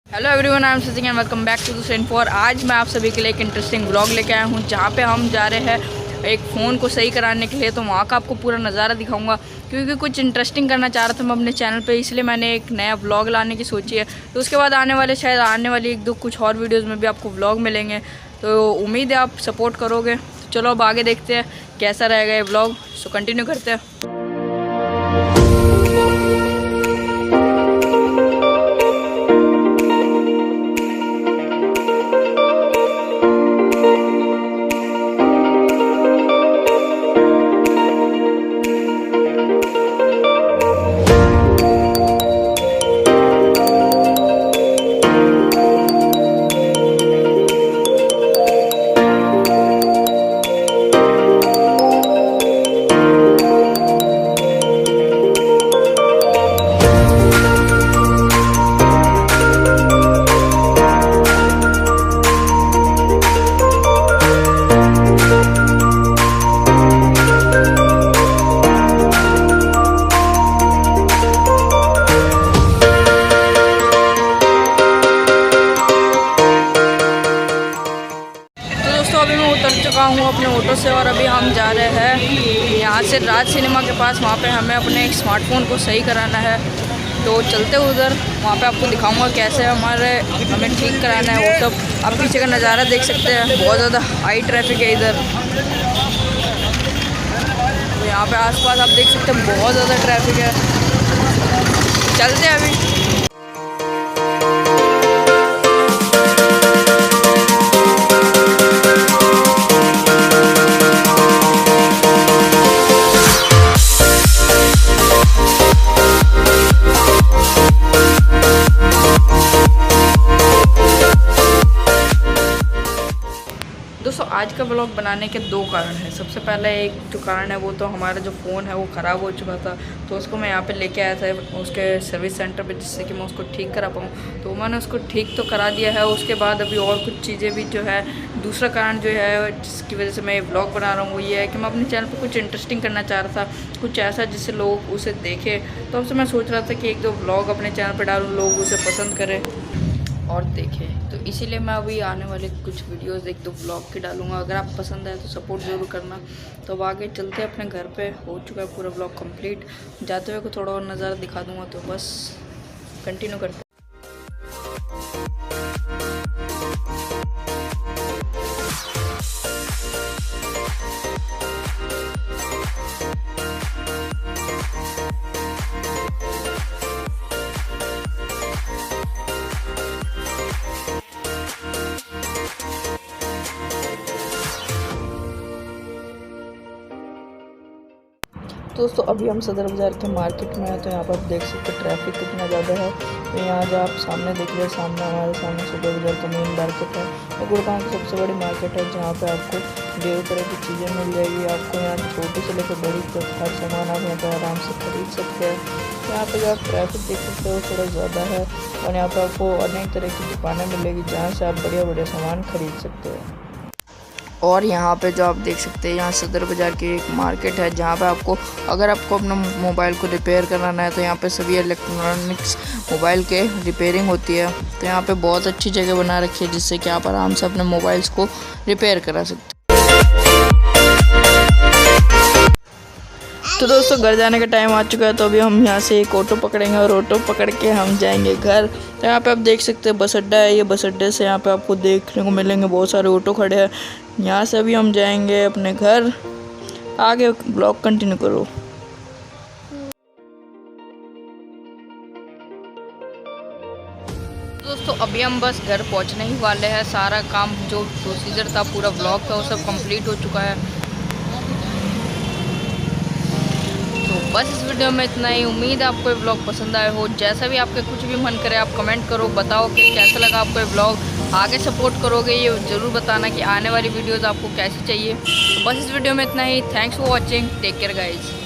Hello everyone, I am Shrey Singh and welcome back to the Shrey info. और आज मैं आप सभी के लिए एक इंटरेस्टिंग व्लॉग लेके आया हूँ जहाँ पे हम जा रहे हैं एक फ़ोन को सही कराने के लिए। तो वहाँ का आपको पूरा नज़ारा दिखाऊंगा क्योंकि कुछ इंटरेस्टिंग करना चाह रहा था मैं अपने चैनल पे, इसलिए मैंने एक नया व्लॉग लाने की सोची है। तो उसके बाद आने वाली एक दो कुछ और वीडियोज़ में भी आपको व्लॉग मिलेंगे, तो उम्मीद है आप सपोर्ट करोगे। तो चलो अब आगे देखते हैं कैसा रहेगा ये व्लॉग, सो कंटिन्यू करते हैं। उतर चुका हूँ अपने ऑटो से और अभी हम जा रहे हैं यहाँ से राज सिनेमा के पास। वहाँ पे हमें अपने एक स्मार्टफोन को सही कराना है, तो चलते उधर। वहाँ पे आपको दिखाऊंगा कैसे हमें ठीक कराना है वो सब। आप पीछे का नज़ारा देख सकते हैं, बहुत ज़्यादा हाई ट्रैफिक है इधर। तो यहाँ पे आसपास आप देख सकते हैं बहुत ज़्यादा ट्रैफिक है। चलते हैं अभी। दोस्तों आज का व्लॉग बनाने के दो कारण हैं। सबसे पहले एक जो कारण है वो तो हमारा जो फ़ोन है वो ख़राब हो चुका था, तो उसको मैं यहाँ पे लेके आया था उसके सर्विस सेंटर पे, जिससे कि मैं उसको ठीक करा पाऊँ। तो मैंने उसको ठीक तो करा दिया है। उसके बाद अभी और कुछ चीज़ें भी जो है, दूसरा कारण जो है जिसकी वजह से मैं व्लॉग बना रहा हूँ वो ये है कि मैं अपने चैनल पर कुछ इंटरेस्टिंग करना चाह रहा था, कुछ ऐसा जिससे लोग उसे देखें। तो अब से मैं सोच रहा था कि एक दो व्लॉग अपने चैनल पर डालूँ, लोग उसे पसंद करें और देखें। तो इसीलिए मैं अभी आने वाले कुछ वीडियोस एक दो ब्लॉग के डालूंगा। अगर आप पसंद आए तो सपोर्ट ज़रूर करना। तो अब आगे चलते हैं अपने घर पे। हो चुका है पूरा ब्लॉग कंप्लीट। जाते हुए को थोड़ा और नज़ारा दिखा दूंगा, तो बस कंटिन्यू करते हैं। दोस्तों अभी हम सदर बाज़ार के मार्केट में हैं, तो यहाँ पर आप देख सकते हैं ट्रैफिक कितना ज़्यादा है। तो यहाँ जो आप सामने देख रहे हैं, हमारे सामने सदर बाज़ार का मेन मार्केट है। ये गुड़गांव की सबसे बड़ी मार्केट है जहाँ पे आपको ढेर तरह की चीज़ें मिल जाएगी। आपको यहाँ छोटी से लेकर बड़ी तक हर सामान आप यहाँ पर आराम से खरीद सकते हैं। यहाँ पर जो आप ट्रैफिक देख सकते हो थोड़ा ज़्यादा है, और यहाँ पर आपको अनेक तरह की दुकानें मिलेगी जहाँ से आप बढ़िया सामान खरीद सकते हैं। और यहाँ पे जो आप देख सकते हैं, यहाँ सदर बाज़ार की एक मार्केट है जहाँ पे अगर आपको अपना मोबाइल को रिपेयर कराना है तो यहाँ पे सभी इलेक्ट्रॉनिक्स मोबाइल के रिपेयरिंग होती है। तो यहाँ पे बहुत अच्छी जगह बना रखी है जिससे कि आप आराम से अपने मोबाइल्स को रिपेयर करा सकते हैं। तो दोस्तों घर जाने का टाइम आ चुका है, तो अभी हम यहाँ से एक ऑटो पकड़ेंगे और ऑटो पकड़ के हम जाएंगे घर। तो यहाँ पे आप देख सकते हैं बस अड्डा है। ये बस अड्डे से यहाँ पे आपको देखने को मिलेंगे बहुत सारे ऑटो खड़े हैं। यहाँ से अभी हम जाएंगे अपने घर। आगे ब्लॉग कंटिन्यू करो। दोस्तों अभी हम बस घर पहुँचने ही वाले हैं। सारा काम जो प्रोसीजर था, पूरा ब्लॉग था, वो सब कंप्लीट हो चुका है। बस इस वीडियो में इतना ही। उम्मीद है आपको ये ब्लॉग पसंद आए हो। जैसा भी आपके कुछ भी मन करे आप कमेंट करो, बताओ कि कैसा लगा आपको ये ब्लॉग। आगे सपोर्ट करोगे ये ज़रूर बताना कि आने वाली वीडियोस आपको कैसी चाहिए। तो बस इस वीडियो में इतना ही। Thanks for watching. Take care guys.